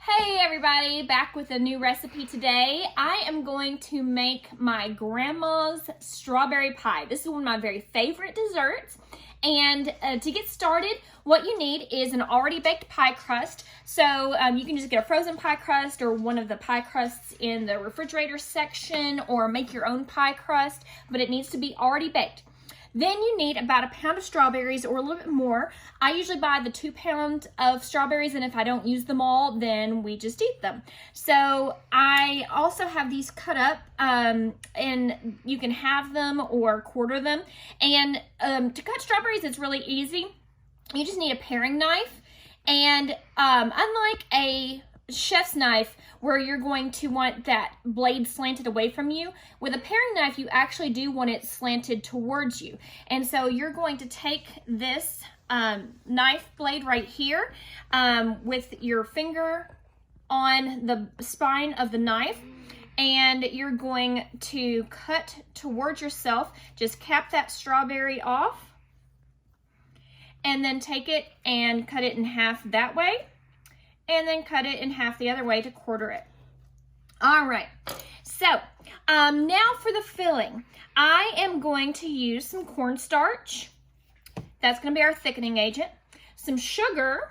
Hey everybody, back with a new recipe today. I am going to make my grandma's strawberry pie. This is one of my very favorite desserts. And to get started, what you need is an already baked pie crust. So you can just get a frozen pie crust or one of the pie crusts in the refrigerator section, or make your own pie crust, but it needs to be already baked. Then you need about a pound of strawberries or a little bit more. I usually buy the 2 pounds of strawberries, and if I don't use them all, then we just eat them. So I also have these cut up, and you can halve them or quarter them. And to cut strawberries, it's really easy. You just need a paring knife, and unlike a chef's knife where you're going to want that blade slanted away from you, with a paring knife you actually do want it slanted towards you. And so you're going to take this knife blade right here with your finger on the spine of the knife, and you're going to cut towards yourself. Just cap that strawberry off and then take it and cut it in half that way, and then cut it in half the other way to quarter it. All right, so now for the filling. I am going to use some cornstarch. That's going to be our thickening agent. Some sugar,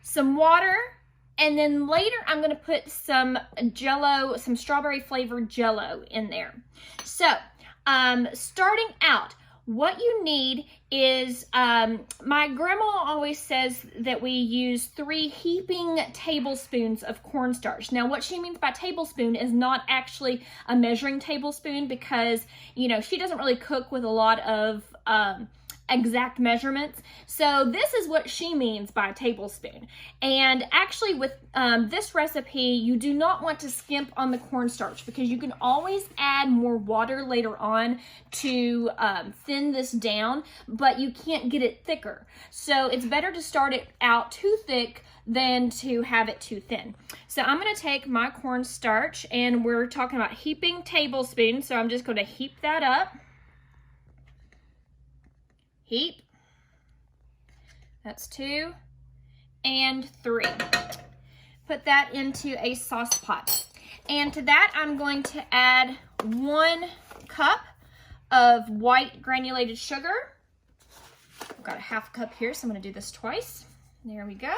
some water, and then later I'm going to put some Jello, some strawberry flavored Jello in there. So starting out, what you need is, my grandma always says that we use 3 heaping tablespoons of cornstarch. Now, what she means by tablespoon is not actually a measuring tablespoon, because, you know, she doesn't really cook with a lot of exact measurements. So this is what she means by a tablespoon. And actually with this recipe, you do not want to skimp on the cornstarch, because you can always add more water later on to thin this down, but you can't get it thicker. So it's better to start it out too thick than to have it too thin. So I'm going to take my cornstarch, and we're talking about heaping tablespoons, so I'm just going to heap that up. Heap. That's 2 and 3. Put that into a sauce pot. And to that, I'm going to add 1 cup of white granulated sugar. I've got a half cup here, so I'm going to do this twice. There we go.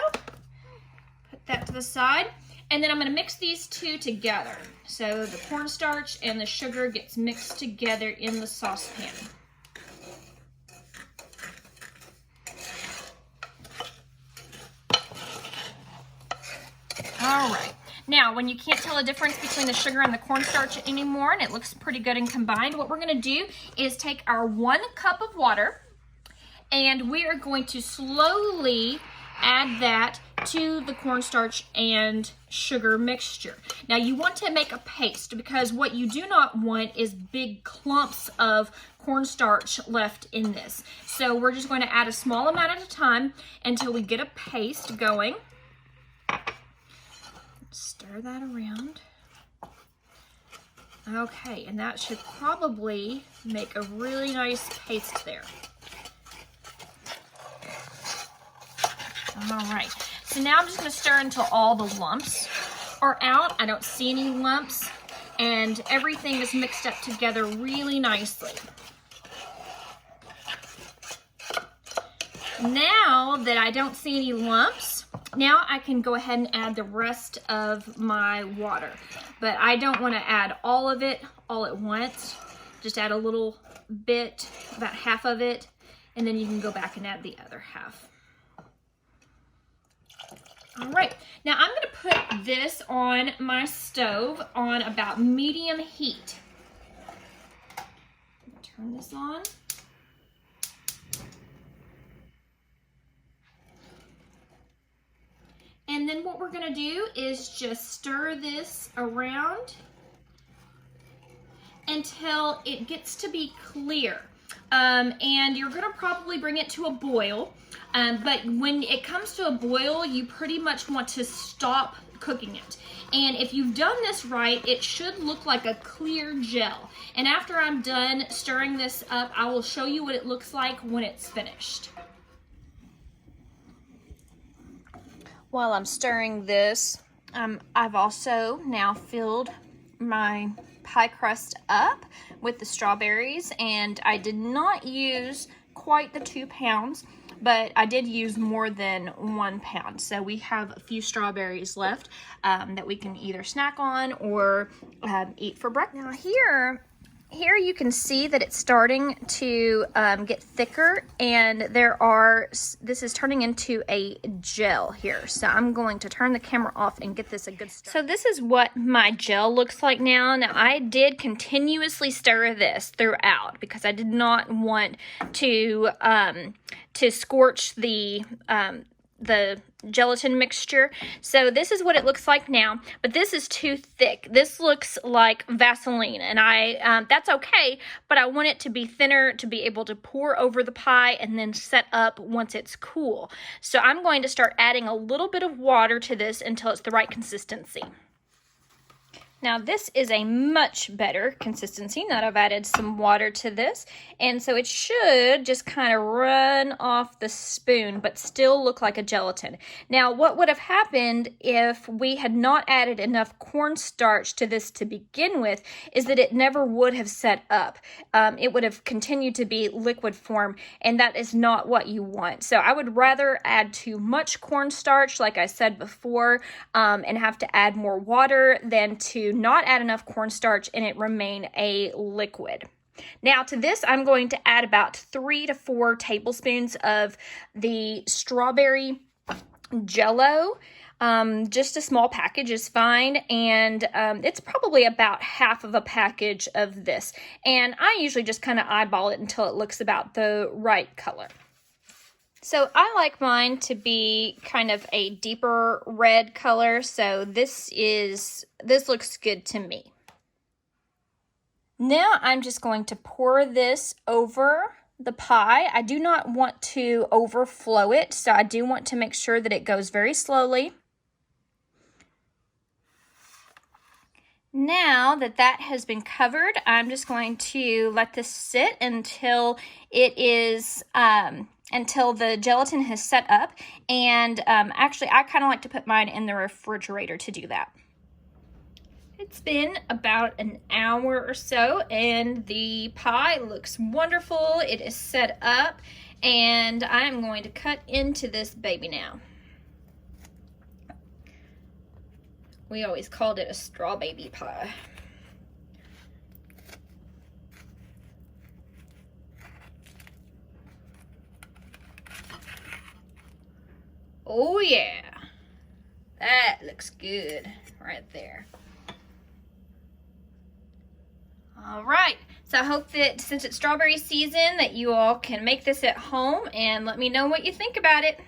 Put that to the side. And then I'm going to mix these two together. So the cornstarch and the sugar gets mixed together in the saucepan. All right, now when you can't tell the difference between the sugar and the cornstarch anymore, and it looks pretty good and combined, what we're gonna do is take our 1 cup of water, and we are going to slowly add that to the cornstarch and sugar mixture. Now you want to make a paste, because what you do not want is big clumps of cornstarch left in this. So we're just going to add a small amount at a time until we get a paste going. Stir that around. Okay, and that should probably make a really nice paste there. All right, so now I'm just going to stir until all the lumps are out. I don't see any lumps, and everything is mixed up together really nicely. Now that I don't see any lumps, now I can go ahead and add the rest of my water. But I don't want to add all of it all at once. Just add a little bit, about half of it, and then you can go back and add the other half. All right, now I'm going to put this on my stove on about medium heat. Turn this on. And then what we're gonna do is just stir this around until it gets to be clear. And you're gonna probably bring it to a boil, but when it comes to a boil, you pretty much want to stop cooking it. And if you've done this right, it should look like a clear gel. And after I'm done stirring this up, I will show you what it looks like when it's finished. While I'm stirring this, I've also now filled my pie crust up with the strawberries, and I did not use quite the 2 pounds, but I did use more than 1 pound. So we have a few strawberries left that we can either snack on or eat for breakfast. Now here you can see that it's starting to get thicker, and this is turning into a gel here. So I'm going to turn the camera off and get this a good stir. So this is what my gel looks like now. Now I did continuously stir this throughout because I did not want to scorch the gelatin mixture. So this is what it looks like now, but this is too thick. This looks like Vaseline, and that's okay, but I want it to be thinner to be able to pour over the pie and then set up once it's cool. So I'm going to start adding a little bit of water to this until it's the right consistency. Now this is a much better consistency now that I've added some water to this, and so it should just kind of run off the spoon but still look like a gelatin. Now what would have happened if we had not added enough cornstarch to this to begin with is that it never would have set up. It would have continued to be liquid form, and that is not what you want. So I would rather add too much cornstarch, like I said before, and have to add more water than to not add enough cornstarch and it remain a liquid. Now to this, I'm going to add about 3 to 4 tablespoons of the strawberry Jell-O. Just a small package is fine, and it's probably about half of a package of this. And I usually just kind of eyeball it until it looks about the right color. So I like mine to be kind of a deeper red color, so this looks good to me. Now I'm just going to pour this over the pie. I do not want to overflow it, so I do want to make sure that it goes very slowly. Now that has been covered, I'm just going to let this sit until it is until the gelatin has set up, and actually I kind of like to put mine in the refrigerator to do that. It's been about an hour or so, and the pie looks wonderful. It is set up, and I'm going to cut into this baby now. We always called it a straw baby pie. Oh yeah, that looks good right there. All right, so I hope that since it's strawberry season that you all can make this at home and let me know what you think about it.